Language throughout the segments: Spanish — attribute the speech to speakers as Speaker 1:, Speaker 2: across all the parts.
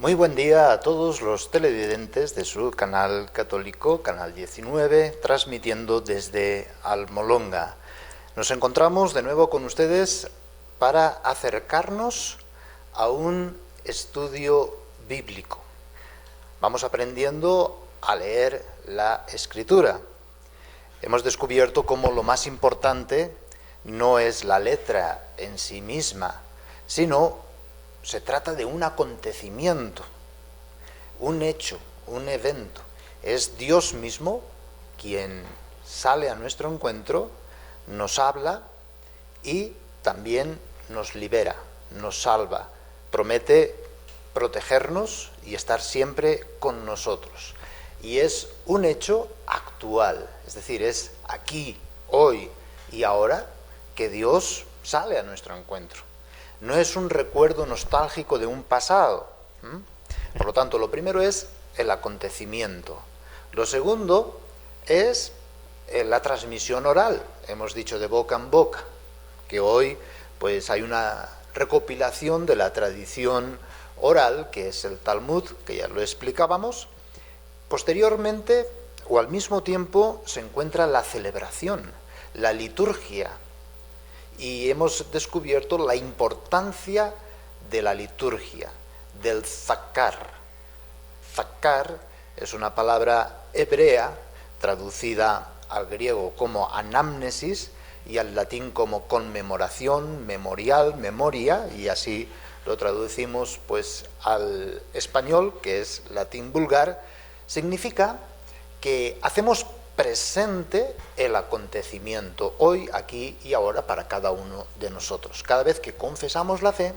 Speaker 1: Muy buen día a todos los televidentes de su canal católico, Canal 19, transmitiendo desde Almolonga. Nos encontramos de nuevo con ustedes para acercarnos a un estudio bíblico. Vamos aprendiendo a leer la Escritura. Hemos descubierto cómo lo más importante no es la letra en sí misma, sino se trata de un acontecimiento, un hecho, un evento. Es Dios mismo quien sale a nuestro encuentro, nos habla y también nos libera, nos salva. Promete protegernos y estar siempre con nosotros. Y es un hecho actual, es decir, es aquí, hoy y ahora que Dios sale a nuestro encuentro. No es un recuerdo nostálgico de un pasado. Por lo tanto, lo primero es el acontecimiento. Lo segundo es la transmisión oral. Hemos dicho de boca en boca, que hoy pues hay una recopilación de la tradición oral, que es el Talmud, que ya lo explicábamos. Posteriormente, o al mismo tiempo, se encuentra la celebración, la liturgia. Y hemos descubierto la importancia de la liturgia, del zakar. Zakar es una palabra hebrea traducida al griego como anamnesis y al latín como conmemoración, memorial, memoria, y así lo traducimos pues al español, que es latín vulgar. Significa que hacemos presente el acontecimiento hoy, aquí y ahora para cada uno de nosotros. Cada vez que confesamos la fe,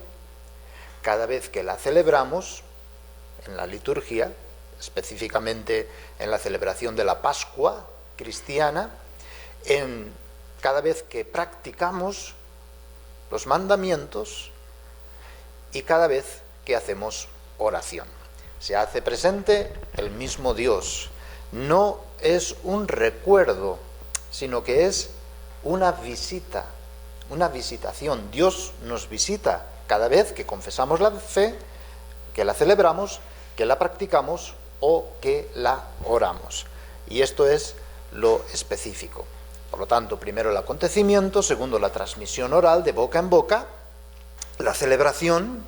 Speaker 1: cada vez que la celebramos en la liturgia, específicamente en la celebración de la Pascua cristiana, cada vez que practicamos los mandamientos y cada vez que hacemos oración. Se hace presente el mismo Dios. No es un recuerdo, sino que es una visita, una visitación. Dios nos visita cada vez que confesamos la fe, que la celebramos, que la practicamos o que la oramos. Y esto es lo específico. Por lo tanto, primero el acontecimiento, segundo la transmisión oral de boca en boca, la celebración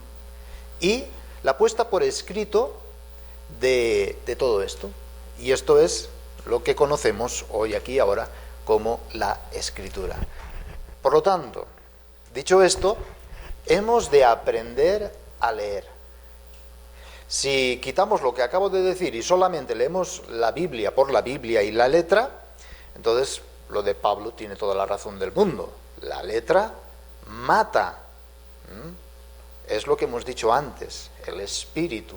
Speaker 1: y la puesta por escrito de todo esto. Y esto es lo que conocemos hoy, aquí y ahora, como la Escritura. Por lo tanto, dicho esto, hemos de aprender a leer. Si quitamos lo que acabo de decir y solamente leemos la Biblia por la Biblia y la letra, entonces lo de Pablo tiene toda la razón del mundo. La letra mata. Es lo que hemos dicho antes, el espíritu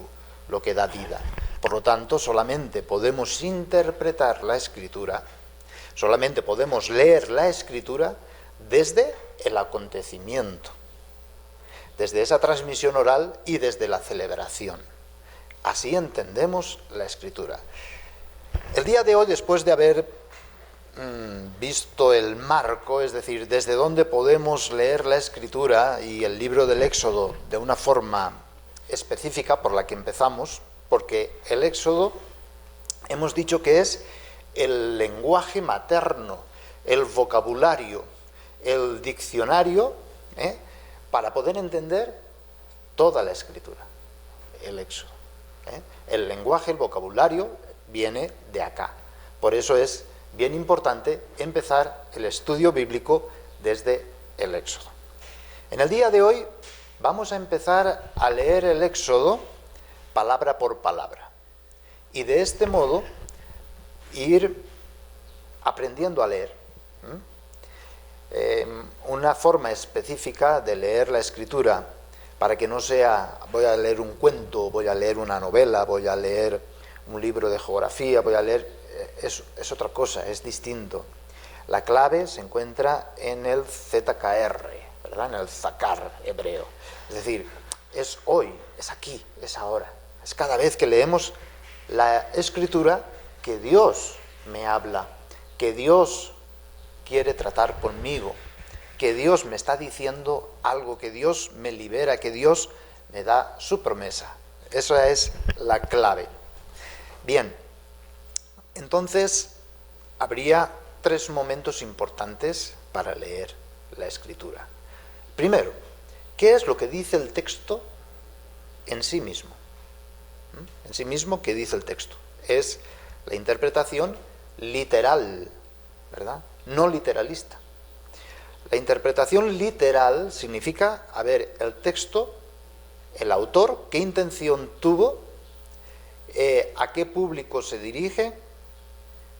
Speaker 1: lo que da vida. Por lo tanto, solamente podemos interpretar la Escritura, solamente podemos leer la Escritura desde el acontecimiento, desde esa transmisión oral y desde la celebración. Así entendemos la Escritura. El día de hoy, después de haber visto el marco, es decir, desde dónde podemos leer la Escritura y el libro del Éxodo de una forma específica por la que empezamos, porque el Éxodo hemos dicho que es el lenguaje materno, el vocabulario, el diccionario, para poder entender toda la Escritura, el Éxodo. El lenguaje, el vocabulario viene de acá. Por eso es bien importante empezar el estudio bíblico desde el Éxodo. En el día de hoy vamos a empezar a leer el Éxodo palabra por palabra. Y de este modo ir aprendiendo a leer. Una forma específica de leer la Escritura, para que no sea voy a leer un cuento, voy a leer una novela, voy a leer un libro de geografía, voy a leer... Es otra cosa, es distinto. La clave se encuentra en el ZKR, ¿verdad? En el zakar hebreo. Es decir, es hoy, es aquí, es ahora. Es cada vez que leemos la Escritura que Dios me habla, que Dios quiere tratar conmigo, que Dios me está diciendo algo, que Dios me libera, que Dios me da su promesa. Esa es la clave. Bien, entonces habría 3 momentos importantes para leer la Escritura. Primero, ¿qué es lo que dice el texto en sí mismo? En sí mismo, ¿qué dice el texto? Es la interpretación literal, ¿verdad? No literalista. La interpretación literal significa, a ver, el texto, el autor, qué intención tuvo, a qué público se dirige,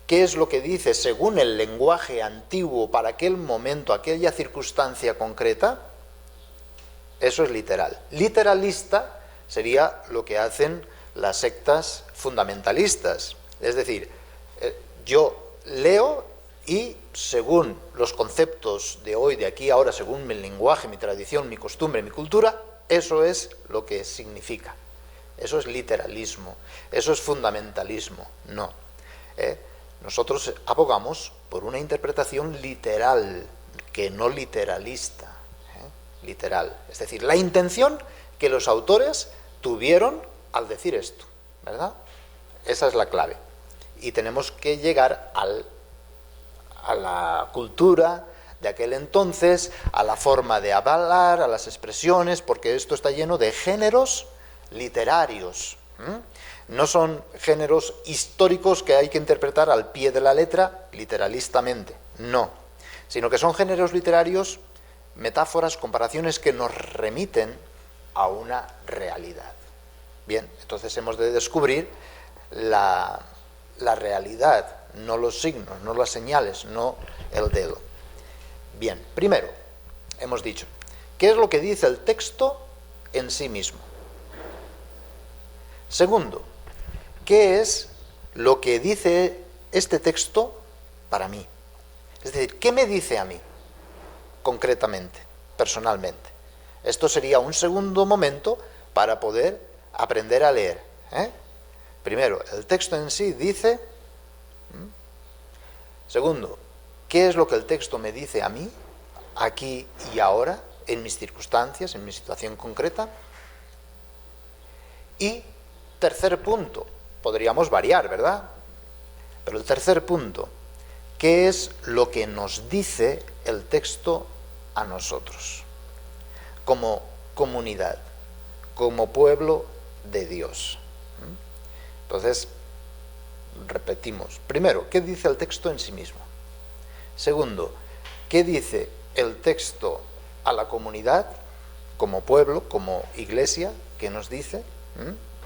Speaker 1: qué es lo que dice según el lenguaje antiguo para aquel momento, aquella circunstancia concreta. Eso es literal. Literalista sería lo que hacen las sectas fundamentalistas. Es decir, yo leo y según los conceptos de hoy, de aquí, ahora, según mi lenguaje, mi tradición, mi costumbre, mi cultura, eso es lo que significa. Eso es literalismo, eso es fundamentalismo. No. Nosotros abogamos por una interpretación literal, que no literalista. Literal. Es decir, la intención que los autores tuvieron al decir esto, ¿verdad? Esa es la clave. Y tenemos que llegar a la cultura de aquel entonces, a la forma de hablar, a las expresiones, porque esto está lleno de géneros literarios. No son géneros históricos que hay que interpretar al pie de la letra, literalistamente, no. Sino que son géneros literarios, metáforas, comparaciones que nos remiten a una realidad. Bien, entonces hemos de descubrir la realidad, no los signos, no las señales, no el dedo. Bien, primero, hemos dicho, ¿qué es lo que dice el texto en sí mismo? Segundo, ¿qué es lo que dice este texto para mí? Es decir, ¿qué me dice a mí, concretamente, personalmente? Esto sería un segundo momento para poder aprender a leer. Primero, el texto en sí dice. Segundo, ¿qué es lo que el texto me dice a mí, aquí y ahora, en mis circunstancias, en mi situación concreta? Y tercer punto, podríamos variar, ¿verdad? Pero el tercer punto, ¿qué es lo que nos dice el texto a nosotros? Como comunidad, como pueblo de Dios. Entonces, repetimos. Primero, ¿qué dice el texto en sí mismo? Segundo, ¿qué dice el texto a la comunidad, como pueblo, como iglesia, que nos dice?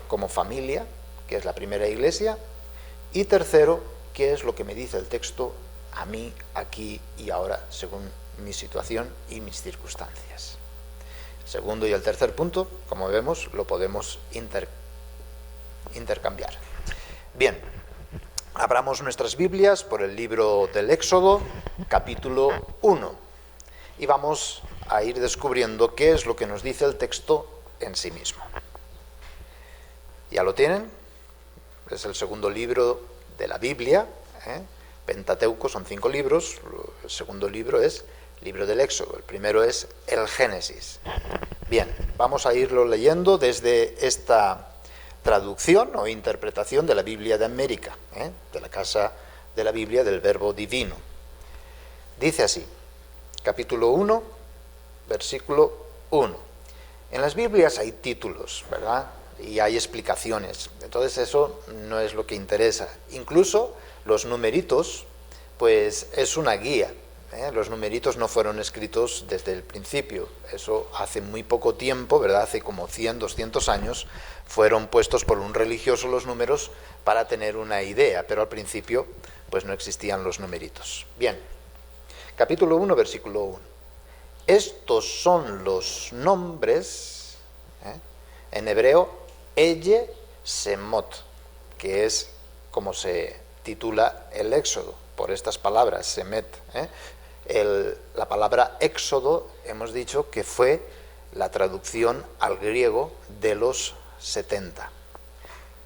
Speaker 1: Como familia, que es la primera iglesia. Y tercero, ¿qué es lo que me dice el texto a mí, aquí y ahora, según mi situación y mis circunstancias? Segundo y el tercer punto, como vemos, lo podemos intercambiar. Bien, abramos nuestras Biblias por el libro del Éxodo, capítulo 1, y vamos a ir descubriendo qué es lo que nos dice el texto en sí mismo. ¿Ya lo tienen? Es el segundo libro de la Biblia, Pentateuco, son 5 libros. El segundo libro es el libro del Éxodo, el primero es el Génesis. Bien, vamos a irlo leyendo desde esta traducción o interpretación de la Biblia de América, de la Casa de la Biblia del Verbo Divino. Dice así, capítulo 1, versículo 1. En las Biblias hay títulos, ¿verdad? Y hay explicaciones. Entonces eso no es lo que interesa. Incluso los numeritos, pues es una guía. Los numeritos no fueron escritos desde el principio. Eso hace muy poco tiempo, ¿verdad? Hace como 100, 200 años, fueron puestos por un religioso los números para tener una idea, pero al principio pues no existían los numeritos. Bien, capítulo 1, versículo 1. Estos son los nombres, en hebreo, Eye Semot, que es como se titula el Éxodo, por estas palabras, Semet. La palabra Éxodo, hemos dicho que fue la traducción al griego de los 70.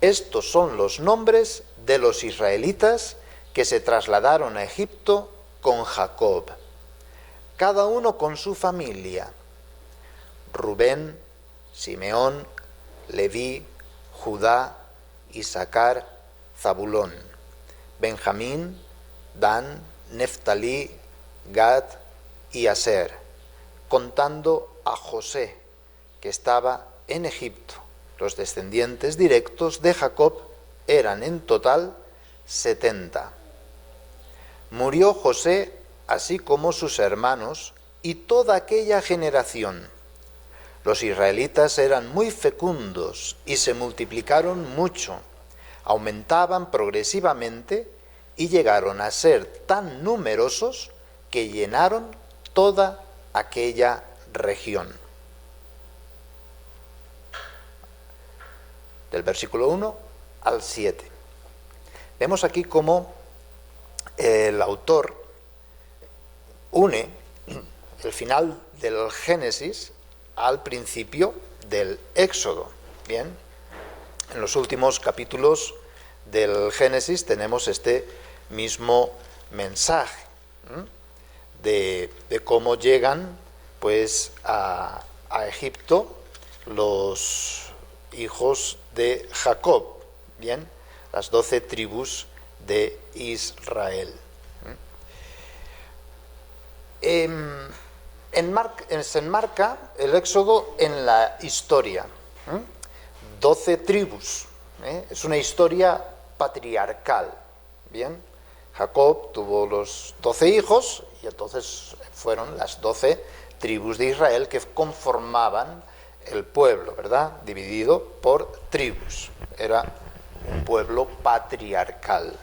Speaker 1: Estos son los nombres de los israelitas que se trasladaron a Egipto con Jacob, cada uno con su familia: Rubén, Simeón, Leví, Judá, Isaacar, Zabulón, Benjamín, Dan, Neftalí, Gad y Aser, contando a José, que estaba en Egipto. Los descendientes directos de Jacob eran en total 70. Murió José, así como sus hermanos, y toda aquella generación. Los israelitas eran muy fecundos y se multiplicaron mucho, aumentaban progresivamente y llegaron a ser tan numerosos que llenaron toda aquella región. Del versículo 1 al 7. Vemos aquí cómo el autor une el final del Génesis al principio del Éxodo. Bien, en los últimos capítulos del Génesis tenemos este mismo mensaje de cómo llegan pues a Egipto los hijos de Jacob, bien, las 12 tribus de Israel. Se enmarca el Éxodo en la historia. 12 tribus. Es una historia patriarcal. Bien, Jacob tuvo los 12 hijos y entonces fueron las 12 tribus de Israel que conformaban el pueblo, ¿verdad? Dividido por tribus. Era un pueblo patriarcal.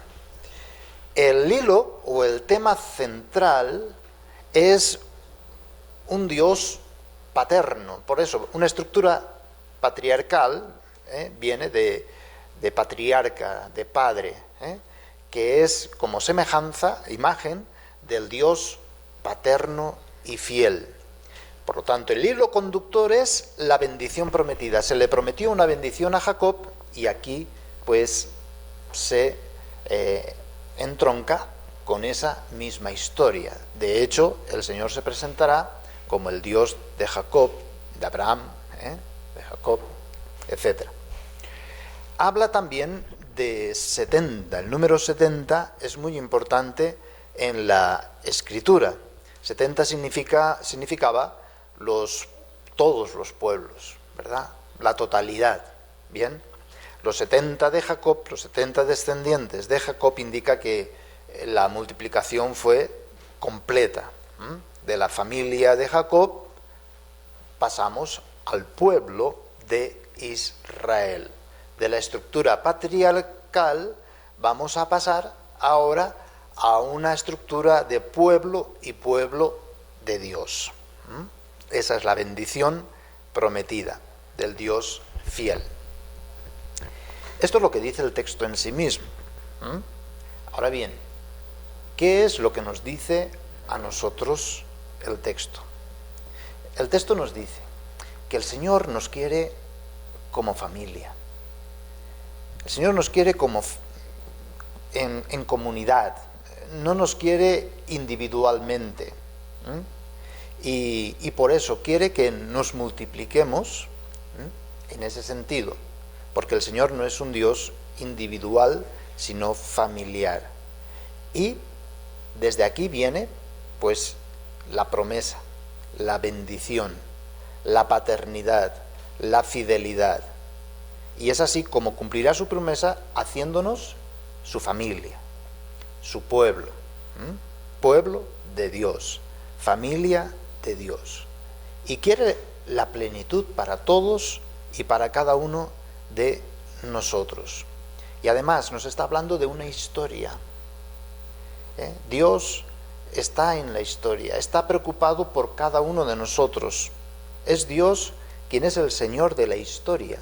Speaker 1: El hilo o el tema central es un Dios paterno. Por eso, una estructura patriarcal viene de patriarca, de padre, que es como semejanza, imagen del Dios paterno y fiel. Por lo tanto, el hilo conductor es la bendición prometida. Se le prometió una bendición a Jacob y aquí pues se entronca con esa misma historia. De hecho, el Señor se presentará como el Dios de Jacob, de Abraham, de Jacob, etc. Habla también de 70. El número 70 es muy importante en la Escritura. 70 significaba todos los pueblos, ¿verdad? La totalidad. Bien, los 70 de Jacob, los 70 descendientes de Jacob indica que la multiplicación fue completa. De la familia de Jacob pasamos al pueblo de Israel. De la estructura patriarcal vamos a pasar ahora a una estructura de pueblo y pueblo de Dios. Esa es la bendición prometida del Dios fiel. Esto es lo que dice el texto en sí mismo. Ahora bien, ¿qué es lo que nos dice a nosotros el texto? El texto nos dice que el Señor nos quiere como familia. El Señor nos quiere como en comunidad, no nos quiere individualmente. Y por eso quiere que nos multipliquemos en ese sentido, porque el Señor no es un Dios individual, sino familiar. Y desde aquí viene pues la promesa, la bendición, la paternidad, la fidelidad. Y es así como cumplirá su promesa haciéndonos su familia, su pueblo, pueblo de Dios, familia de Dios. Y quiere la plenitud para todos y para cada uno de nosotros. Y además nos está hablando de una historia. Dios está en la historia, está preocupado por cada uno de nosotros. Es Dios quien es el Señor de la historia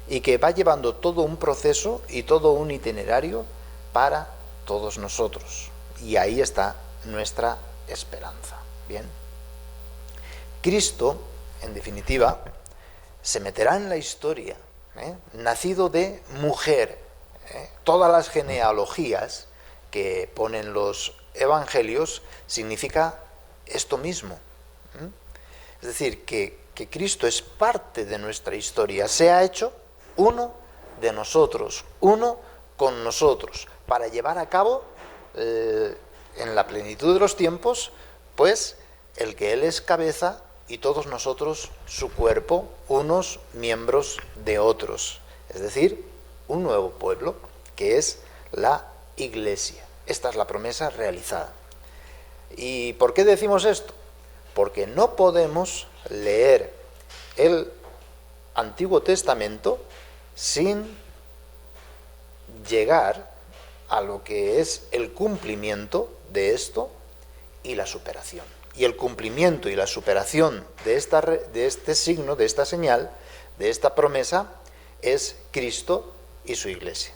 Speaker 1: y que va llevando todo un proceso y todo un itinerario para todos nosotros. Y ahí está nuestra esperanza. Bien. Cristo, en definitiva, se meterá en la historia, nacido de mujer. Todas las genealogías que ponen los evangelios significa esto mismo. Es decir, que Cristo es parte de nuestra historia, se ha hecho uno de nosotros, uno con nosotros, para llevar a cabo en la plenitud de los tiempos, pues el que Él es cabeza y todos nosotros su cuerpo, unos miembros de otros, es decir, un nuevo pueblo que es la Iglesia. Esta es la promesa realizada. ¿Y por qué decimos esto? Porque no podemos leer el Antiguo Testamento sin llegar a lo que es el cumplimiento de esto y la superación. Y el cumplimiento y la superación de este signo, de esta señal, de esta promesa, es Cristo y su Iglesia.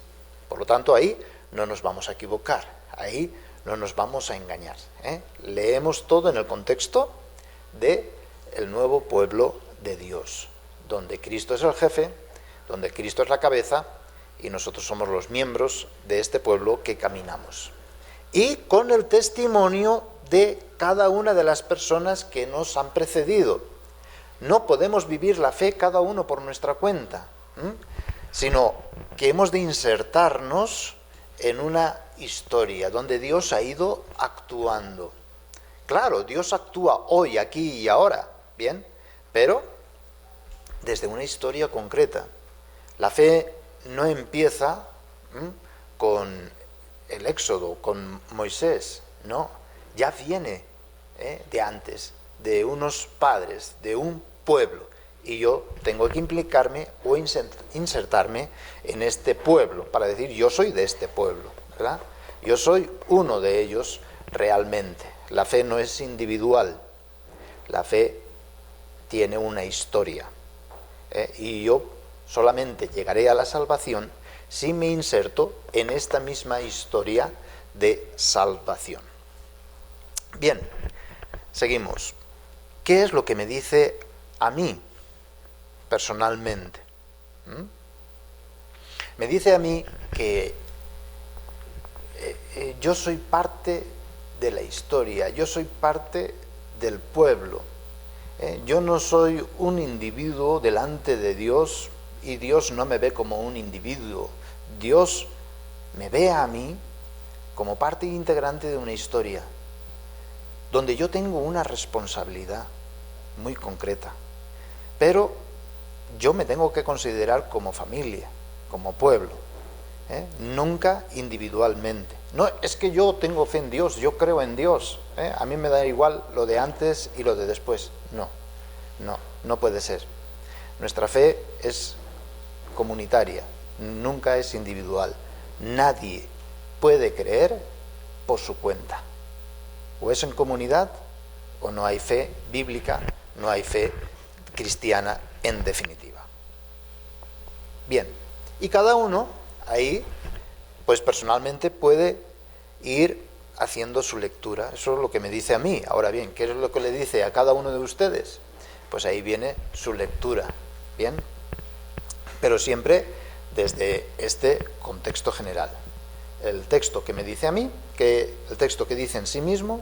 Speaker 1: Por lo tanto, ahí no nos vamos a equivocar, ahí no nos vamos a engañar, ¿eh? Leemos todo en el contexto de el nuevo pueblo de Dios, donde Cristo es el jefe, donde Cristo es la cabeza y nosotros somos los miembros de este pueblo que caminamos. Y con el testimonio de cada una de las personas que nos han precedido. No podemos vivir la fe cada uno por nuestra cuenta, sino que hemos de insertarnos en una historia donde Dios ha ido actuando. Claro, Dios actúa hoy, aquí y ahora, bien, pero desde una historia concreta. La fe no empieza con el Éxodo, con Moisés, no, ya viene de antes, de unos padres, de un pueblo, y yo tengo que implicarme o insertarme en este pueblo, para decir yo soy de este pueblo, ¿verdad? Yo soy uno de ellos realmente. La fe no es individual, la fe tiene una historia, y yo solamente llegaré a la salvación si me inserto en esta misma historia de salvación. Bien, seguimos. ¿Qué es lo que me dice a mí personalmente? Me dice a mí que yo soy parte de la historia, yo soy parte del pueblo. Yo no soy un individuo delante de Dios y Dios no me ve como un individuo. Dios me ve a mí como parte integrante de una historia, donde yo tengo una responsabilidad muy concreta. Pero yo me tengo que considerar como familia, como pueblo, nunca individualmente. No es que yo tengo fe en Dios, yo creo en Dios, a mí me da igual lo de antes y lo de después. No puede ser. Nuestra fe es comunitaria, nunca es individual. Nadie puede creer por su cuenta. O es en comunidad o no hay fe bíblica, no hay fe cristiana en definitiva. Bien, y cada uno ahí, pues personalmente puede ir haciendo su lectura. Eso es lo que me dice a mí. Ahora bien, ¿qué es lo que le dice a cada uno de ustedes? Pues ahí viene su lectura, ¿bien? Pero siempre desde este contexto general. El texto que me dice a mí, el texto que dice en sí mismo,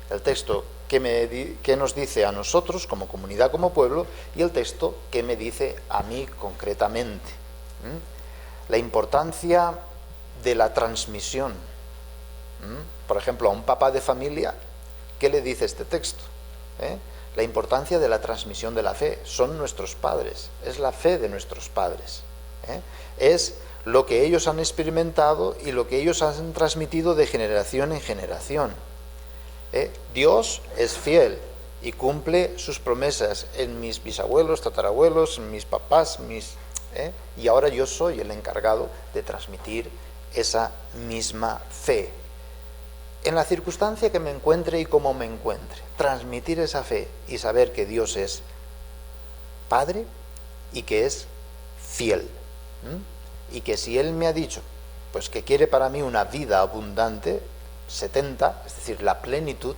Speaker 1: el texto que nos dice a nosotros como comunidad, como pueblo, y el texto que me dice a mí concretamente. La importancia de la transmisión. Por ejemplo, a un papá de familia, ¿qué le dice este texto? La importancia de la transmisión de la fe. Son nuestros padres, es la fe de nuestros padres. Es lo que ellos han experimentado y lo que ellos han transmitido de generación en generación. Dios es fiel y cumple sus promesas en mis bisabuelos, tatarabuelos, en mis papás, y ahora yo soy el encargado de transmitir esa misma fe. En la circunstancia que me encuentre y como me encuentre, transmitir esa fe y saber que Dios es Padre y que es fiel. Y que si Él me ha dicho pues que quiere para mí una vida abundante, 70, es decir, la plenitud,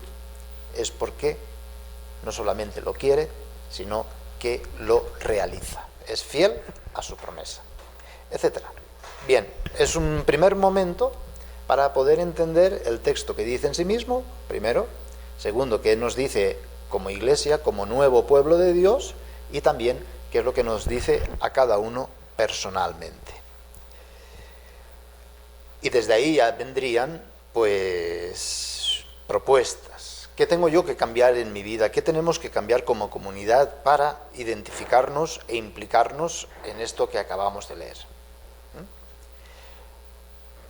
Speaker 1: es porque no solamente lo quiere, sino que lo realiza. Es fiel a su promesa, etcétera. Bien, es un primer momento para poder entender el texto que dice en sí mismo, primero. Segundo, que nos dice como iglesia, como nuevo pueblo de Dios, y también qué es lo que nos dice a cada uno personalmente. Y desde ahí ya vendrían, pues, propuestas. ¿Qué tengo yo que cambiar en mi vida? ¿Qué tenemos que cambiar como comunidad para identificarnos e implicarnos en esto que acabamos de leer?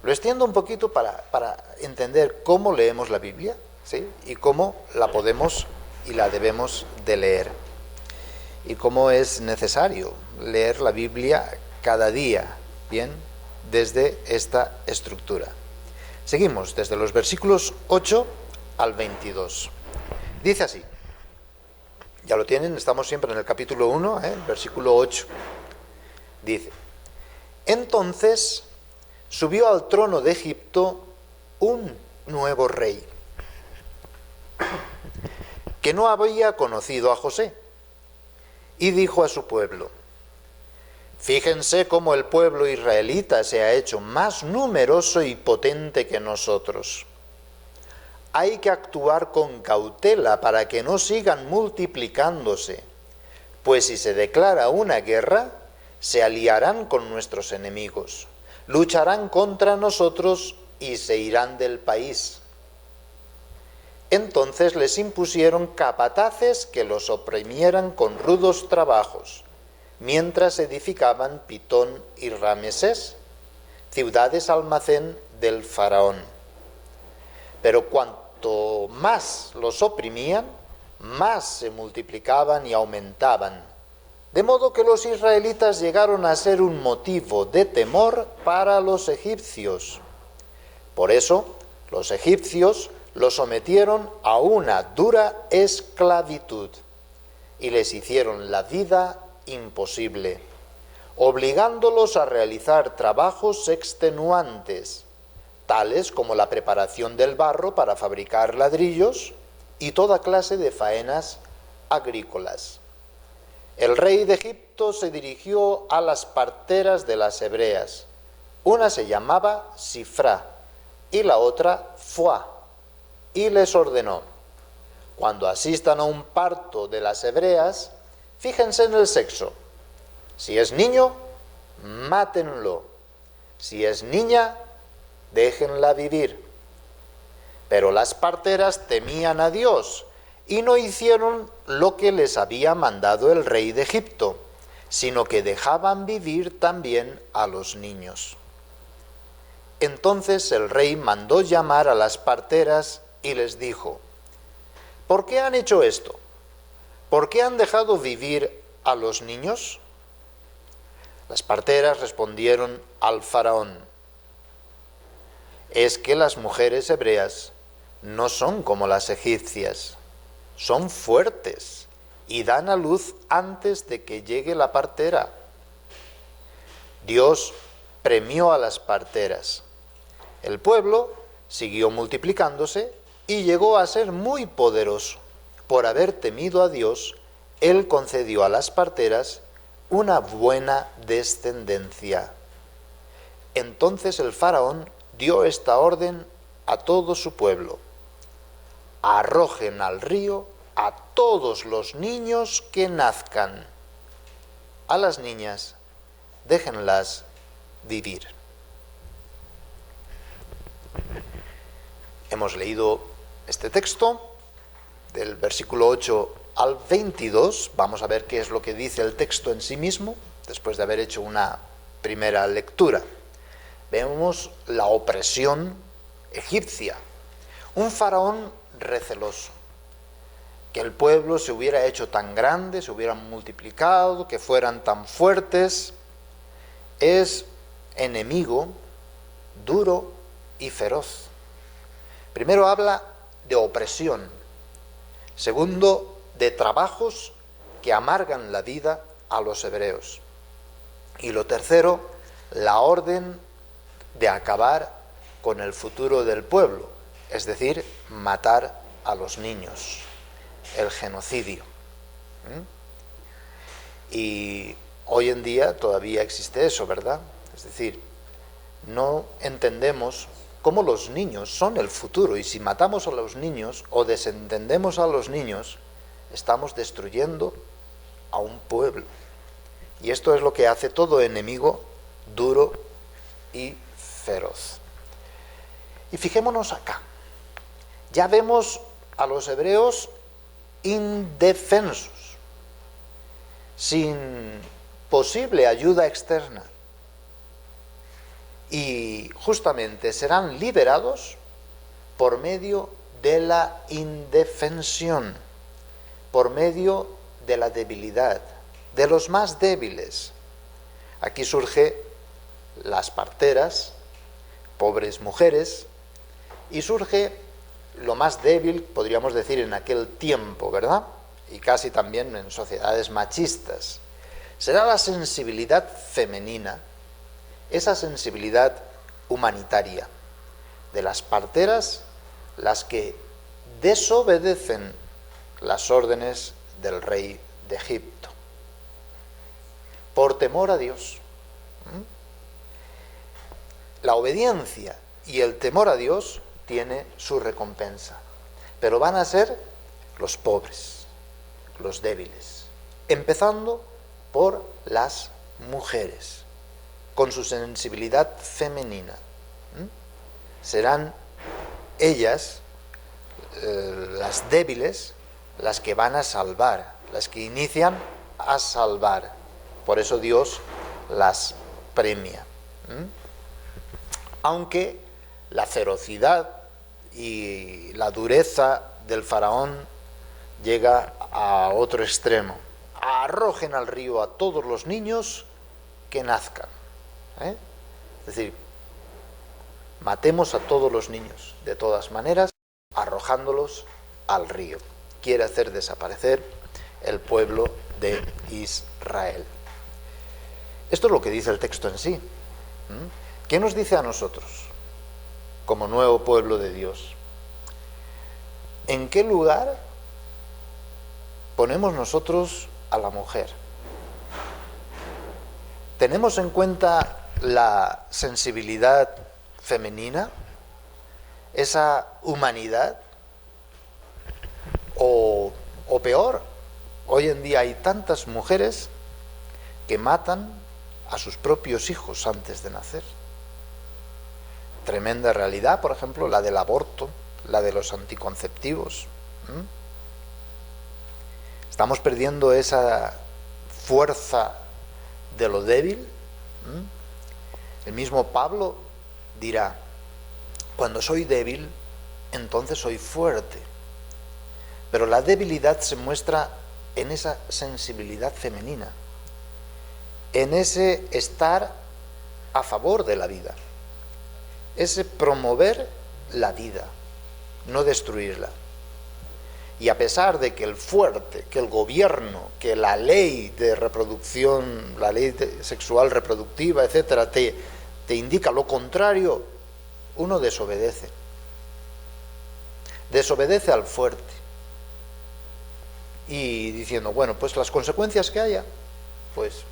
Speaker 1: Lo extiendo un poquito para entender cómo leemos la Biblia, ¿sí? Y cómo la podemos y la debemos de leer. Y cómo es necesario leer la Biblia cada día, ¿bien? Desde esta estructura. Seguimos desde los versículos 8 al 22. Dice así, ya lo tienen, estamos siempre en el capítulo 1, versículo 8. Dice, entonces subió al trono de Egipto un nuevo rey, que no había conocido a José, y dijo a su pueblo, fíjense cómo el pueblo israelita se ha hecho más numeroso y potente que nosotros. Hay que actuar con cautela para que no sigan multiplicándose, pues si se declara una guerra, se aliarán con nuestros enemigos, lucharán contra nosotros y se irán del país. Entonces les impusieron capataces que los oprimieran con rudos trabajos, mientras edificaban Pitón y Ramesés, ciudades almacén del faraón. Pero cuanto más los oprimían, más se multiplicaban y aumentaban, de modo que los israelitas llegaron a ser un motivo de temor para los egipcios. Por eso, los egipcios los sometieron a una dura esclavitud y les hicieron la vida imposible, obligándolos a realizar trabajos extenuantes, tales como la preparación del barro para fabricar ladrillos y toda clase de faenas agrícolas. El rey de Egipto se dirigió a las parteras de las hebreas. Una se llamaba Sifrá y la otra Fuá, y les ordenó, cuando asistan a un parto de las hebreas, fíjense en el sexo. Si es niño, mátenlo. Si es niña, déjenla vivir. Pero las parteras temían a Dios y no hicieron lo que les había mandado el rey de Egipto, sino que dejaban vivir también a los niños. Entonces el rey mandó llamar a las parteras y les dijo, ¿por qué han hecho esto? ¿Por qué han dejado vivir a los niños? Las parteras respondieron al faraón, es que las mujeres hebreas no son como las egipcias, son fuertes y dan a luz antes de que llegue la partera. Dios premió a las parteras. El pueblo siguió multiplicándose y llegó a ser muy poderoso. Por haber temido a Dios, Él concedió a las parteras una buena descendencia. Entonces el faraón dio esta orden a todo su pueblo: arrojen al río a todos los niños que nazcan. A las niñas, déjenlas vivir. Hemos leído este texto del versículo 8 al 22. Vamos a ver qué es lo que dice el texto en sí mismo, después de haber hecho una primera lectura. Vemos la opresión egipcia, un faraón receloso, que el pueblo se hubiera hecho tan grande, se hubieran multiplicado, que fueran tan fuertes. Es enemigo duro y feroz. Primero habla de opresión, segundo de trabajos que amargan la vida a los hebreos, y lo tercero, la orden de acabar con el futuro del pueblo, es decir, matar a los niños, el genocidio. Y hoy en día todavía existe eso, ¿verdad? Es decir, no entendemos cómo los niños son el futuro, y si matamos a los niños o desentendemos a los niños, estamos destruyendo a un pueblo. Y esto es lo que hace todo enemigo duro y feroz. Y fijémonos acá. Ya vemos a los hebreos indefensos, sin posible ayuda externa. Y justamente serán liberados por medio de la indefensión, por medio de la debilidad, de los más débiles. Aquí surge las parteras, pobres mujeres, y surge lo más débil, podríamos decir, en aquel tiempo, ¿verdad? Y casi también en sociedades machistas. Será la sensibilidad femenina, esa sensibilidad humanitaria de las parteras, las que desobedecen las órdenes del rey de Egipto, por temor a Dios. La obediencia y el temor a Dios tiene su recompensa, pero van a ser los pobres, los débiles, empezando por las mujeres, con su sensibilidad femenina. Serán ellas, las débiles, las que van a salvar, las que inician a salvar. Por eso Dios las premia. Aunque la ferocidad y la dureza del faraón llega a otro extremo. Arrojen al río a todos los niños que nazcan. Es decir, matemos a todos los niños, de todas maneras, arrojándolos al río. Quiere hacer desaparecer el pueblo de Israel. Esto es lo que dice el texto en sí. ¿Qué nos dice a nosotros, como nuevo pueblo de Dios? ¿En qué lugar ponemos nosotros a la mujer? ¿Tenemos en cuenta la sensibilidad femenina, esa humanidad? O peor, hoy en día hay tantas mujeres que matan a sus propios hijos antes de nacer. Tremenda realidad, por ejemplo, la del aborto, la de los anticonceptivos. Estamos perdiendo esa fuerza de lo débil. El mismo Pablo dirá: cuando soy débil, entonces soy fuerte. Pero la debilidad se muestra en esa sensibilidad femenina, en ese estar a favor de la vida, ese promover la vida, no destruirla. Y a pesar de que el fuerte, que el gobierno, que la ley de reproducción, la ley sexual reproductiva, etcétera, te indica lo contrario, uno desobedece. Desobedece al fuerte. Y diciendo, bueno, pues las consecuencias que haya, pues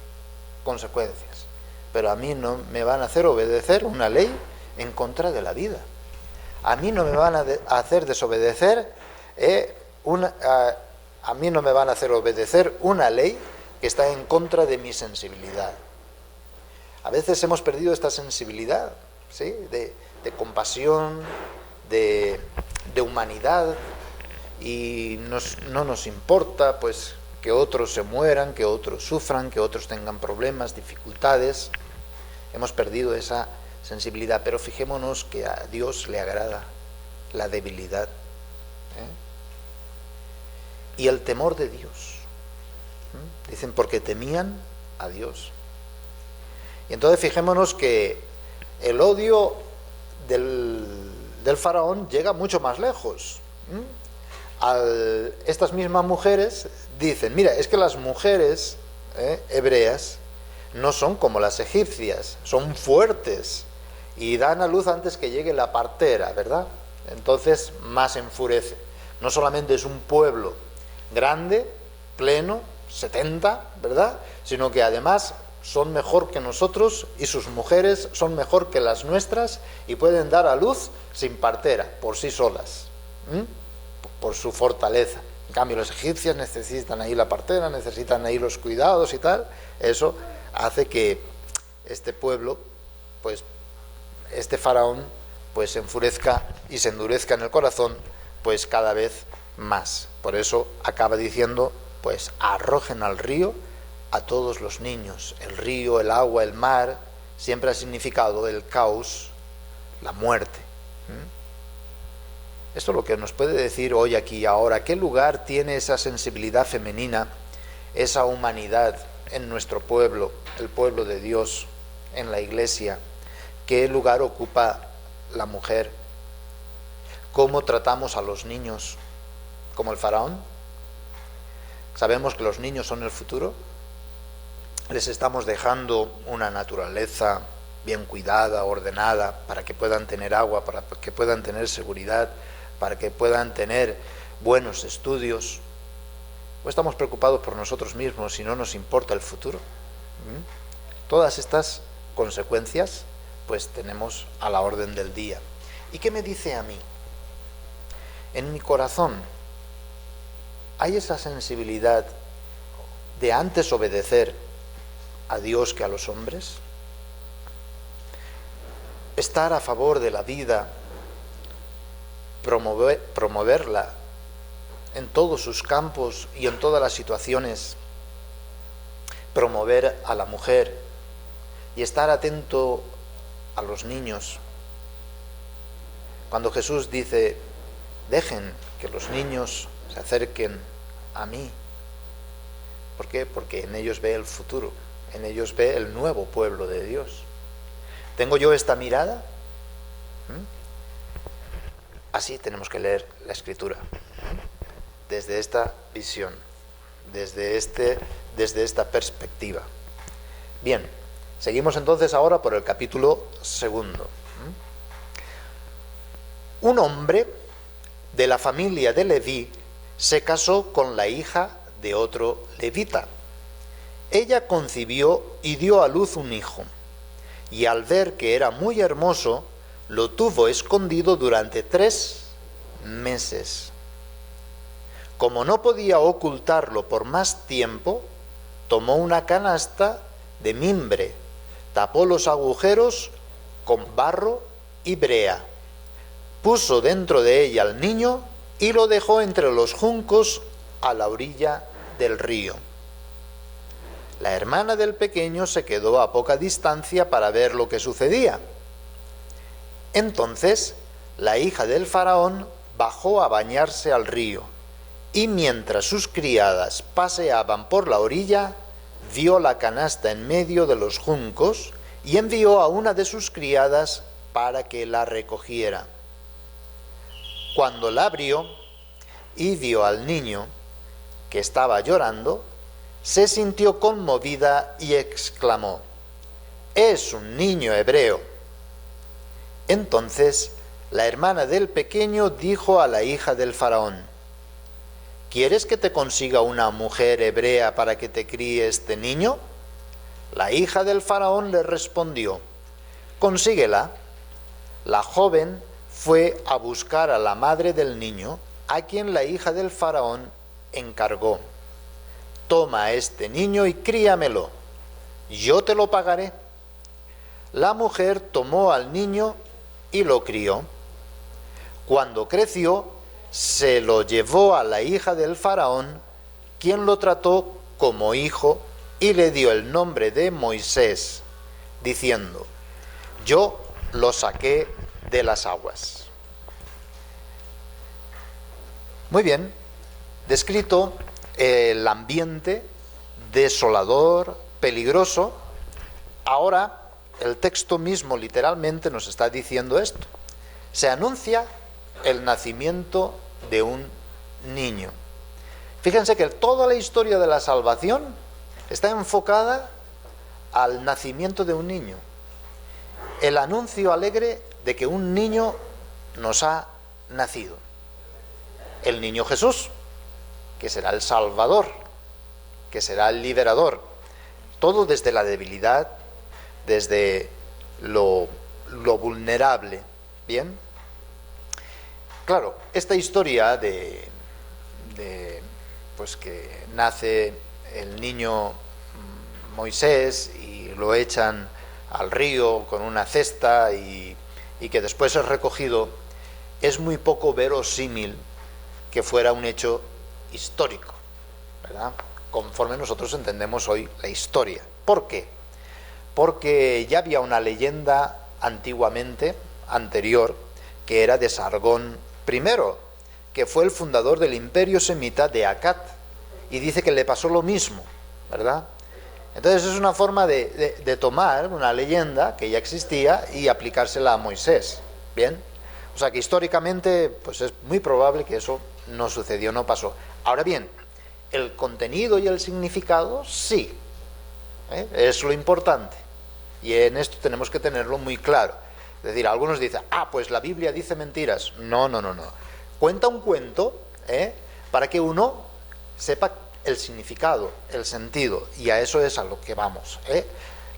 Speaker 1: consecuencias. Pero a mí no me van a hacer obedecer una ley en contra de la vida. A mí no me van a hacer desobedecer a mí no me van a hacer obedecer una ley que está en contra de mi sensibilidad. A veces hemos perdido esta sensibilidad, ¿sí? de compasión, de humanidad, y no nos importa pues que otros se mueran, que otros sufran, que otros tengan problemas, dificultades. Hemos perdido esa sensibilidad, pero fijémonos que a Dios le agrada la debilidad, y el temor de Dios. Dicen, porque temían a Dios. Y entonces fijémonos que el odio del faraón llega mucho más lejos. Estas mismas mujeres dicen, mira, es que las mujeres hebreas no son como las egipcias, son fuertes y dan a luz antes que llegue la partera, ¿verdad? Entonces más enfurece. No solamente es un pueblo grande, pleno, 70, ¿verdad? Sino que además son mejor que nosotros y sus mujeres son mejor que las nuestras y pueden dar a luz sin partera, por sí solas, por su fortaleza. En cambio, los egipcios necesitan ahí la partera, necesitan ahí los cuidados y tal. Eso hace que este pueblo, pues este faraón, pues se enfurezca y se endurezca en el corazón, pues cada vez más. Por eso acaba diciendo, pues arrojen al río a todos los niños. El río, el agua, el mar, siempre ha significado el caos, la muerte. Esto es lo que nos puede decir hoy aquí, ahora, ¿qué lugar tiene esa sensibilidad femenina, esa humanidad en nuestro pueblo, el pueblo de Dios, en la Iglesia? ¿Qué lugar ocupa la mujer? ¿Cómo tratamos a los niños? ¿Como el faraón? ¿Sabemos que los niños son el futuro? ¿Les estamos dejando una naturaleza bien cuidada, ordenada, para que puedan tener agua, para que puedan tener seguridad, para que puedan tener buenos estudios? ¿O estamos preocupados por nosotros mismos y no nos importa el futuro? Todas estas consecuencias pues tenemos a la orden del día. ¿Y qué me dice a mí? En mi corazón hay esa sensibilidad de antes obedecer a Dios que a los hombres, estar a favor de la vida, promoverla en todos sus campos y en todas las situaciones, promover a la mujer y estar atento a los niños. Cuando Jesús dice, dejen que los niños se acerquen a mí. ¿Por qué? Porque en ellos ve el futuro, en ellos ve el nuevo pueblo de Dios. ¿Tengo yo esta mirada? Así tenemos que leer la Escritura, desde esta visión, desde esta perspectiva. Bien, seguimos entonces ahora por el capítulo 2. Un hombre de la familia de Leví se casó con la hija de otro levita. Ella concibió y dio a luz un hijo, y al ver que era muy hermoso, lo tuvo escondido durante 3 meses. Como no podía ocultarlo por más tiempo, tomó una canasta de mimbre, tapó los agujeros con barro y brea, puso dentro de ella al niño y lo dejó entre los juncos a la orilla del río. La hermana del pequeño se quedó a poca distancia para ver lo que sucedía. Entonces la hija del faraón bajó a bañarse al río, y mientras sus criadas paseaban por la orilla, vio la canasta en medio de los juncos y envió a una de sus criadas para que la recogiera. Cuando la abrió y vio al niño, que estaba llorando, se sintió conmovida y exclamó, «Es un niño hebreo». Entonces la hermana del pequeño dijo a la hija del faraón, «¿Quieres que te consiga una mujer hebrea para que te críe este niño?». La hija del faraón le respondió, «Consíguela». La joven fue a buscar a la madre del niño, a quien la hija del faraón encargó, «Toma a este niño y críamelo, yo te lo pagaré». La mujer tomó al niño y lo crió. Cuando creció, se lo llevó a la hija del faraón, quien lo trató como hijo y le dio el nombre de Moisés, diciendo, «Yo lo saqué de las aguas». Muy bien, descrito el ambiente desolador, peligroso. Ahora el texto mismo literalmente nos está diciendo esto. Se anuncia el nacimiento de un niño. Fíjense que toda la historia de la salvación está enfocada al nacimiento de un niño. El anuncio alegre de que un niño nos ha nacido. El niño Jesús, que será el Salvador, que será el liberador. Todo desde la debilidad, desde lo vulnerable. ¿Bien? Claro, esta historia pues que nace el niño Moisés y lo echan al río con una cesta y y que después es recogido, es muy poco verosímil que fuera un hecho histórico, ¿verdad? Conforme nosotros entendemos hoy la historia. ¿Por qué? Porque ya había una leyenda antiguamente, anterior, que era de Sargón I, que fue el fundador del imperio semita de Akkad, y dice que le pasó lo mismo, ¿verdad? Entonces es una forma de tomar una leyenda que ya existía y aplicársela a Moisés, ¿bien? O sea que históricamente pues es muy probable que eso no sucedió, no pasó. Ahora bien, el contenido y el significado sí, es lo importante, y en esto tenemos que tenerlo muy claro. Es decir, algunos dicen, pues la Biblia dice mentiras. No. Cuenta un cuento, para que uno sepa el significado, el sentido, y a eso es a lo que vamos.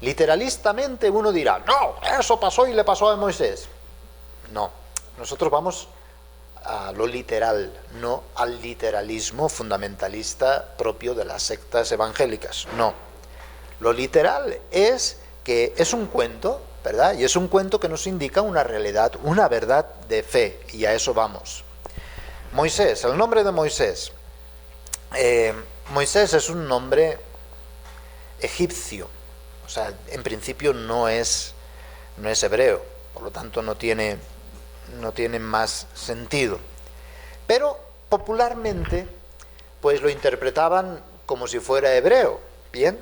Speaker 1: Literalistamente uno dirá, no, eso pasó y le pasó a Moisés. No, nosotros vamos a lo literal, no al literalismo fundamentalista propio de las sectas evangélicas. No, lo literal es que es un cuento, ¿verdad? Y es un cuento que nos indica una realidad, una verdad de fe, y a eso vamos. Moisés, el nombre de Moisés. Moisés es un nombre egipcio, o sea, en principio no es hebreo, por lo tanto no tiene más sentido. Pero popularmente, pues lo interpretaban como si fuera hebreo, ¿bien?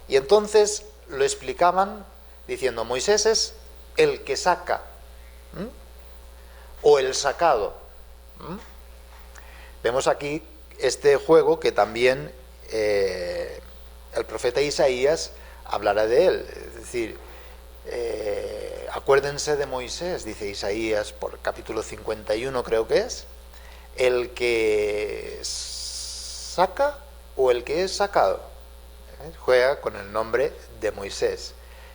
Speaker 1: Y entonces lo explicaban diciendo, Moisés es el que saca, o el sacado. Vemos aquí este juego que también el profeta Isaías hablará de él. Es decir, acuérdense de Moisés, dice Isaías, por capítulo 51 creo que es, el que saca o el que es sacado. Juega con el nombre de Moisés,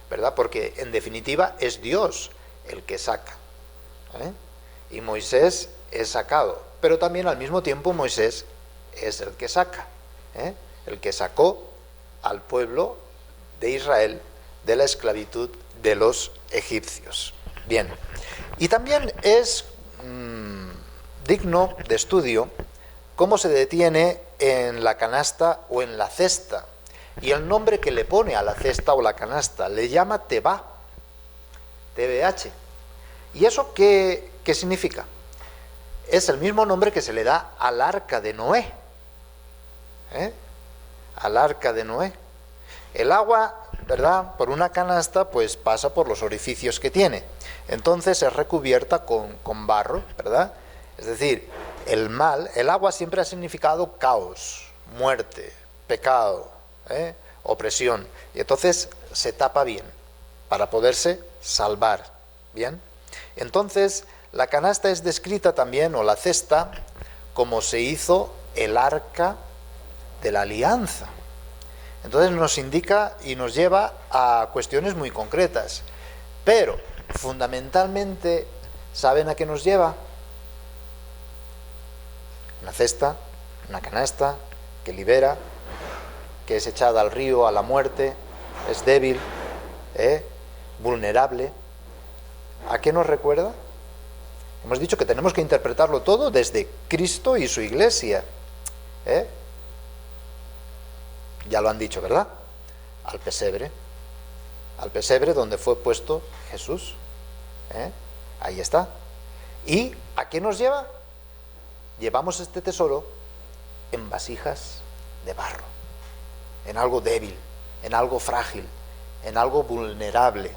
Speaker 1: ¿verdad? Porque en definitiva es Dios el que saca, y Moisés es sacado, pero también al mismo tiempo Moisés es el que saca, el que sacó al pueblo de Israel de la esclavitud de los egipcios. Bien, y también es digno de estudio cómo se detiene en la canasta o en la cesta, y el nombre que le pone a la cesta o la canasta le llama Tebá, TBH. ¿Y eso qué significa? Es el mismo nombre que se le da al arca de Noé, al arca de Noé. El agua, ¿verdad?, por una canasta pues pasa por los orificios que tiene, entonces es recubierta con barro, ¿verdad? Es decir, el agua siempre ha significado caos, muerte, pecado, opresión, y entonces se tapa bien para poderse salvar, ¿bien? Entonces la canasta es descrita también, o la cesta, como se hizo el arca de la alianza. Entonces nos indica y nos lleva a cuestiones muy concretas, pero fundamentalmente, ¿saben a qué nos lleva? Una cesta, una canasta que libera, que es echada al río, a la muerte, es débil, vulnerable. ¿A qué nos recuerda? Hemos dicho que tenemos que interpretarlo todo desde Cristo y su iglesia. Ya lo han dicho, ¿verdad? Al pesebre donde fue puesto Jesús. Ahí está. ¿Y a qué nos lleva? Llevamos este tesoro en vasijas de barro, en algo débil, en algo frágil, en algo vulnerable.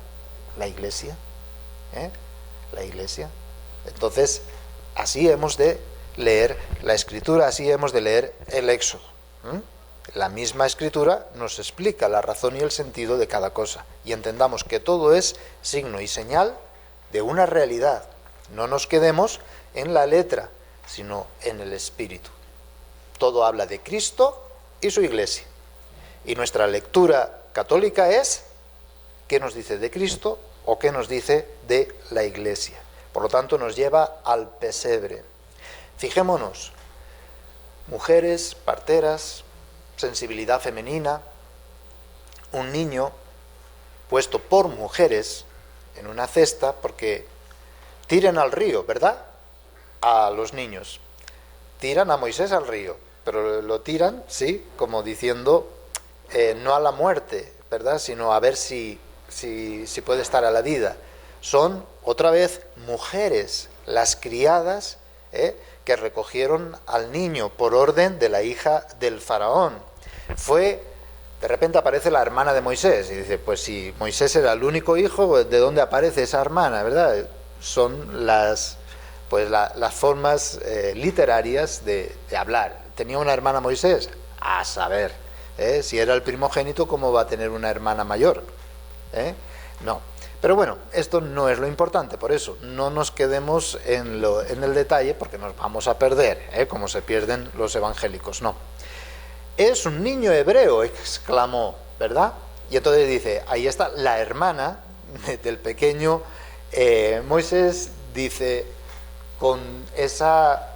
Speaker 1: La iglesia, la iglesia. Entonces, así hemos de leer la Escritura, así hemos de leer el Éxodo. La misma Escritura nos explica la razón y el sentido de cada cosa, y entendamos que todo es signo y señal de una realidad. No nos quedemos en la letra, sino en el espíritu. Todo habla de Cristo y su iglesia, y nuestra lectura católica es qué nos dice de Cristo o qué nos dice de la iglesia. Por lo tanto, nos lleva al pesebre. Fijémonos, mujeres, parteras, sensibilidad femenina, un niño puesto por mujeres en una cesta, porque tiren al río, ¿verdad? A los niños. Tiran a Moisés al río, pero lo tiran, sí, como diciendo, no a la muerte, ¿verdad? Sino a ver si puede estar a la vida. Son, otra vez, mujeres, las criadas, que recogieron al niño por orden de la hija del faraón. De repente aparece la hermana de Moisés y dice, pues si Moisés era el único hijo, ¿de dónde aparece esa hermana, verdad? Son las formas literarias de hablar. ¿Tenía una hermana Moisés? A saber, si era el primogénito, ¿cómo va a tener una hermana mayor? No. Pero bueno, esto no es lo importante, por eso no nos quedemos en el detalle, porque nos vamos a perder, como se pierden los evangélicos, no. Es un niño hebreo, exclamó, ¿verdad? Y entonces dice, ahí está la hermana del pequeño Moisés, dice, con esa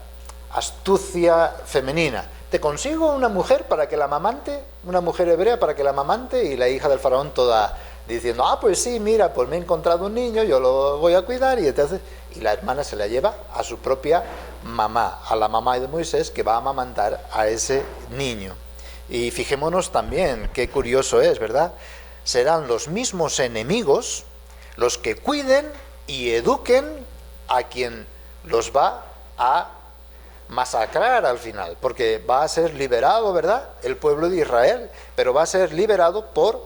Speaker 1: astucia femenina, te consigo una mujer para que la amamante, una mujer hebrea para que la amamante, y la hija del faraón toda diciendo, pues sí, mira, pues me he encontrado un niño, yo lo voy a cuidar, y entonces, y la hermana se la lleva a su propia mamá, a la mamá de Moisés, que va a amamantar a ese niño. Y fijémonos también, qué curioso es, ¿verdad? Serán los mismos enemigos los que cuiden y eduquen a quien los va a masacrar al final, porque va a ser liberado, ¿verdad?, el pueblo de Israel, pero va a ser liberado por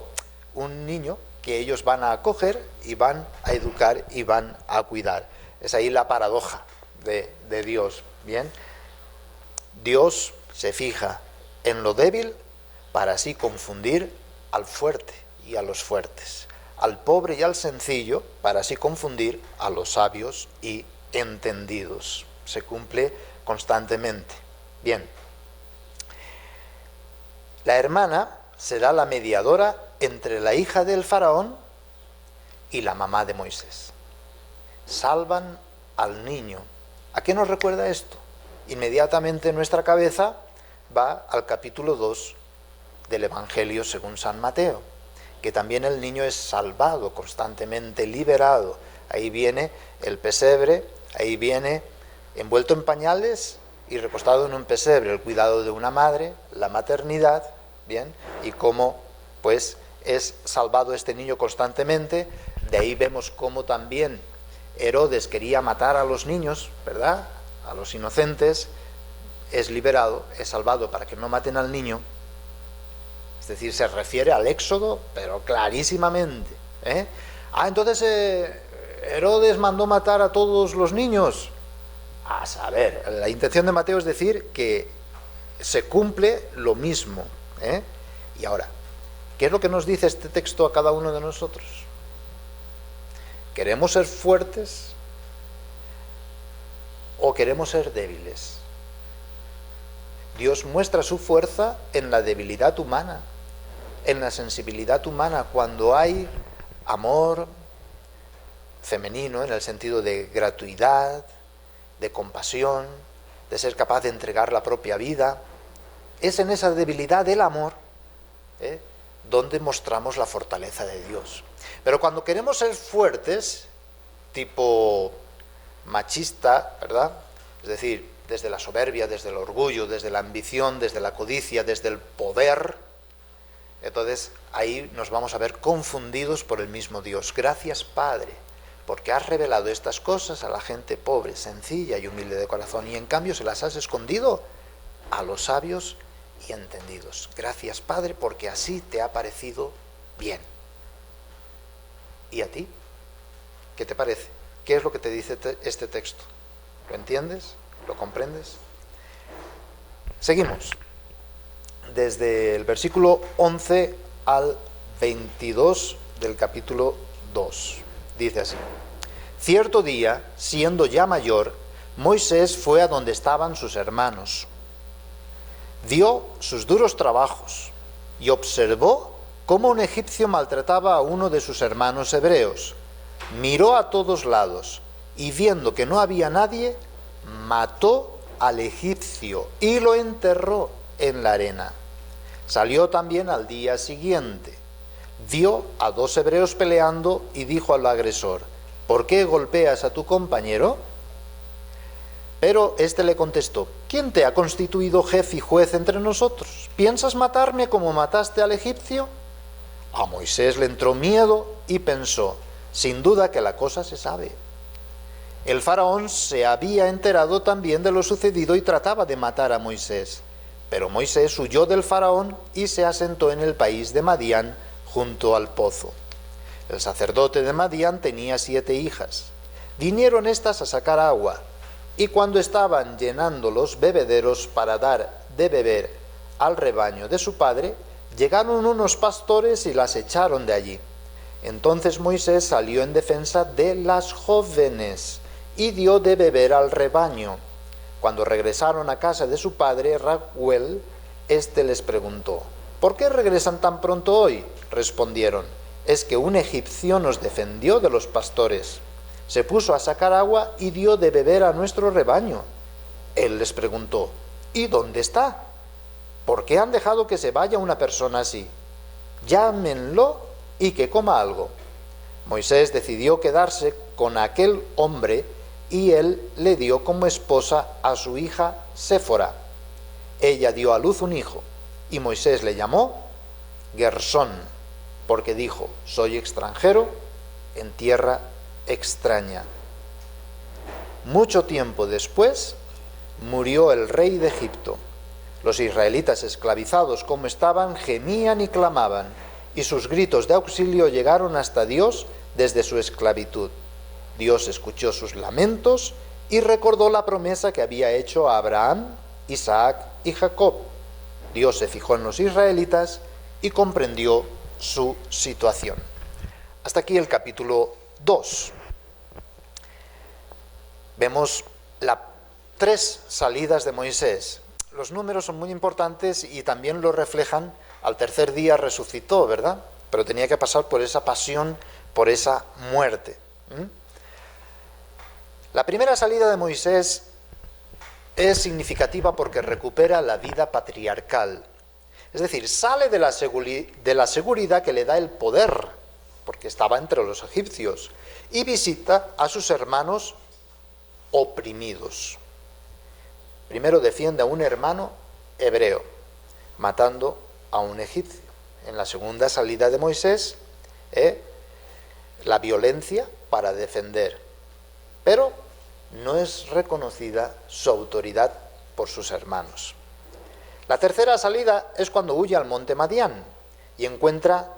Speaker 1: un niño que ellos van a acoger y van a educar y van a cuidar. Es ahí la paradoja de Dios, ¿bien? Dios se fija en lo débil para así confundir al fuerte y a los fuertes, al pobre y al sencillo para así confundir a los sabios y entendidos. Se cumple constantemente. Bien, la hermana será la mediadora entre la hija del faraón y la mamá de Moisés. Salvan al niño. ¿A qué nos recuerda esto? Inmediatamente nuestra cabeza va al capítulo 2 del Evangelio según San Mateo, que también el niño es salvado, constantemente liberado. Ahí viene el pesebre, ahí viene envuelto en pañales y recostado en un pesebre, el cuidado de una madre, la maternidad, bien, y cómo pues es salvado este niño constantemente. De ahí vemos cómo también Herodes quería matar a los niños, ¿verdad?, a los inocentes. Es liberado, es salvado para que no maten al niño. Es decir, se refiere al Éxodo, pero clarísimamente. Entonces Herodes mandó matar a todos los niños. A saber, la intención de Mateo es decir que se cumple lo mismo. Y ahora, ¿qué es lo que nos dice este texto a cada uno de nosotros? ¿Queremos ser fuertes o queremos ser débiles? Dios muestra su fuerza en la debilidad humana, en la sensibilidad humana, cuando hay amor femenino en el sentido de gratuidad, de compasión, de ser capaz de entregar la propia vida. Es en esa debilidad del amor donde mostramos la fortaleza de Dios. Pero cuando queremos ser fuertes, tipo machista, ¿verdad?, es decir, desde la soberbia, desde el orgullo, desde la ambición, desde la codicia, desde el poder, entonces ahí nos vamos a ver confundidos por el mismo Dios. Gracias, Padre, porque has revelado estas cosas a la gente pobre, sencilla y humilde de corazón, y en cambio se las has escondido a los sabios y entendidos. Gracias, Padre, porque así te ha parecido bien. ¿Y a ti? ¿Qué te parece? ¿Qué es lo que te dice este texto? ¿Lo entiendes? ¿Lo comprendes? Seguimos. Desde el versículo 11 al 22 del capítulo 2. Dice así: Cierto día, siendo ya mayor, Moisés fue a donde estaban sus hermanos. Vio sus duros trabajos y observó cómo un egipcio maltrataba a uno de sus hermanos hebreos. Miró a todos lados y viendo que no había nadie, mató al egipcio y lo enterró en la arena. Salió también al día siguiente. Vio a dos hebreos peleando y dijo al agresor: ¿por qué golpeas a tu compañero? Pero éste le contestó, ¿quién te ha constituido jefe y juez entre nosotros? ¿Piensas matarme como mataste al egipcio? A Moisés le entró miedo y pensó, sin duda que la cosa se sabe. El faraón se había enterado también de lo sucedido y trataba de matar a Moisés. Pero Moisés huyó del faraón y se asentó en el país de Madián, junto al pozo. El sacerdote de Madián tenía 7 hijas. Vinieron éstas a sacar agua, y cuando estaban llenando los bebederos para dar de beber al rebaño de su padre, llegaron unos pastores y las echaron de allí. Entonces Moisés salió en defensa de las jóvenes y dio de beber al rebaño. Cuando regresaron a casa de su padre, Raguel, éste les preguntó, ¿por qué regresan tan pronto hoy? Respondieron, es que un egipcio nos defendió de los pastores. Se puso a sacar agua y dio de beber a nuestro rebaño. Él les preguntó, ¿y dónde está? ¿Por qué han dejado que se vaya una persona así? Llámenlo y que coma algo. Moisés decidió quedarse con aquel hombre y él le dio como esposa a su hija Séfora. Ella dio a luz un hijo y Moisés le llamó Gersón, porque dijo, soy extranjero en tierra extraña. Mucho tiempo después murió el rey de Egipto. Los israelitas, esclavizados como estaban, gemían y clamaban, y sus gritos de auxilio llegaron hasta Dios desde su esclavitud. Dios escuchó sus lamentos y recordó la promesa que había hecho a Abraham, Isaac y Jacob. Dios se fijó en los israelitas y comprendió su situación. Hasta aquí el capítulo 2. Vemos las 3 salidas de Moisés. Los números son muy importantes y también lo reflejan. Al tercer día resucitó, ¿verdad? Pero tenía que pasar por esa pasión, por esa muerte. La primera salida de Moisés es significativa porque recupera la vida patriarcal. Es decir, sale de la seguridad que le da el poder, porque estaba entre los egipcios, y visita a sus hermanos oprimidos. Primero defiende a un hermano hebreo, matando a un egipcio. En la segunda salida de Moisés, la violencia para defender. Pero no es reconocida su autoridad por sus hermanos. La tercera salida es cuando huye al monte Madián y encuentra,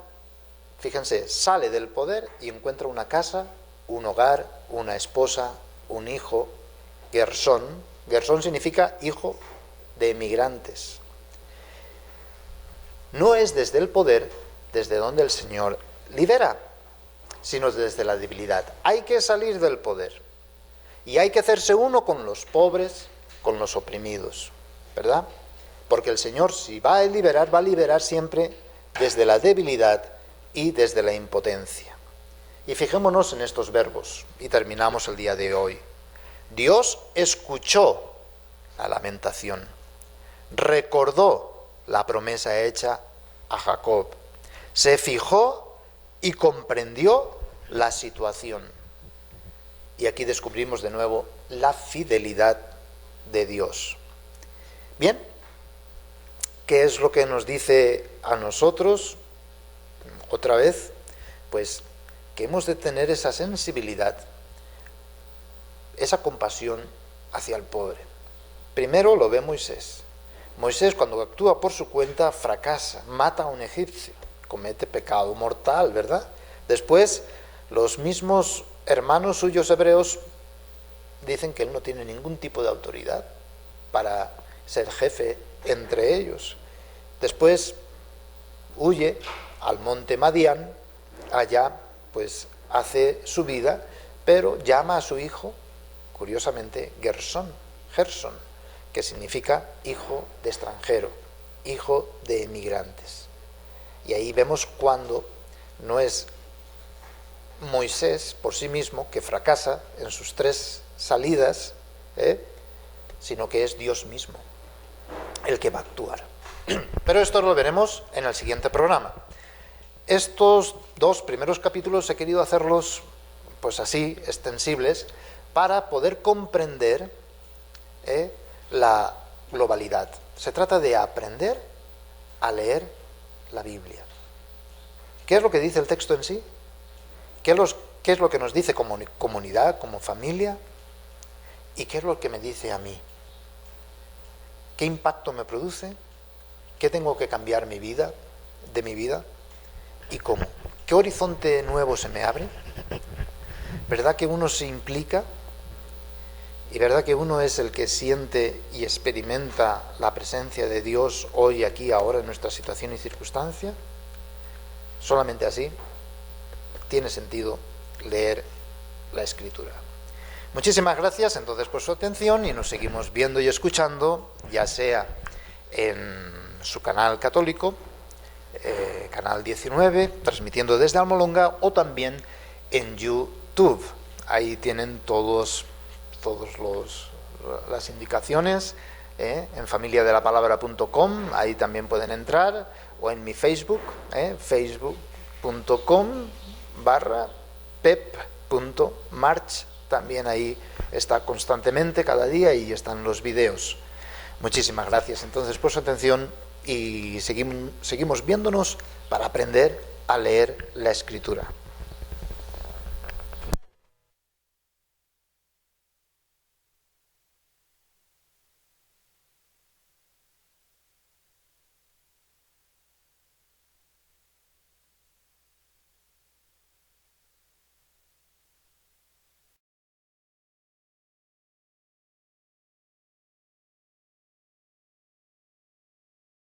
Speaker 1: fíjense, sale del poder y encuentra una casa, un hogar, una esposa, un hijo, Gersón. Gersón significa hijo de emigrantes. No es desde el poder desde donde el Señor libera, sino desde la debilidad. Hay que salir del poder y hay que hacerse uno con los pobres, con los oprimidos, ¿verdad? Porque el Señor, si va a liberar siempre desde la debilidad y desde la impotencia. Y fijémonos en estos verbos y terminamos el día de hoy. Dios escuchó la lamentación, recordó la promesa hecha a Jacob, se fijó y comprendió la situación. Y aquí descubrimos de nuevo la fidelidad de Dios. Bien, ¿qué es lo que nos dice a nosotros? Otra vez, pues que hemos de tener esa sensibilidad, esa compasión hacia el pobre. Primero lo ve Moisés. Moisés, cuando actúa por su cuenta, fracasa, mata a un egipcio, comete pecado mortal, ¿verdad? Después, los mismos hermanos suyos hebreos dicen que él no tiene ningún tipo de autoridad para ser jefe entre ellos. Después huye al monte Madián, allá pues hace su vida, pero llama a su hijo, curiosamente, Gersón, que significa hijo de extranjero, hijo de emigrantes. Y ahí vemos cuando no es Moisés por sí mismo que fracasa en sus 3 salidas, sino que es Dios mismo el que va a actuar. Pero esto lo veremos en el siguiente programa. Estos 2 primeros capítulos he querido hacerlos pues así, extensibles, para poder comprender la globalidad. Se trata de aprender a leer la Biblia. ¿Qué es lo que dice el texto en sí? ¿Qué es lo que nos dice como comunidad, como familia? ¿Y qué es lo que me dice a mí? ¿Qué impacto me produce? ¿Qué tengo que cambiar de mi vida? ¿Y cómo? ¿Qué horizonte nuevo se me abre? ¿Verdad que uno se implica? ¿Y verdad que uno es el que siente y experimenta la presencia de Dios hoy, aquí, ahora, en nuestra situación y circunstancia? Solamente así tiene sentido leer la Escritura. Muchísimas gracias entonces por su atención y nos seguimos viendo y escuchando, ya sea en su canal católico, canal 19, transmitiendo desde Almolonga, o también en YouTube. Ahí tienen todas las indicaciones, en familiadelapalabra.com, ahí también pueden entrar, o en mi Facebook, facebook.com/pep.march, también ahí está constantemente, cada día, y están los videos. Muchísimas gracias entonces por su atención y seguimos viéndonos para aprender a leer la Escritura.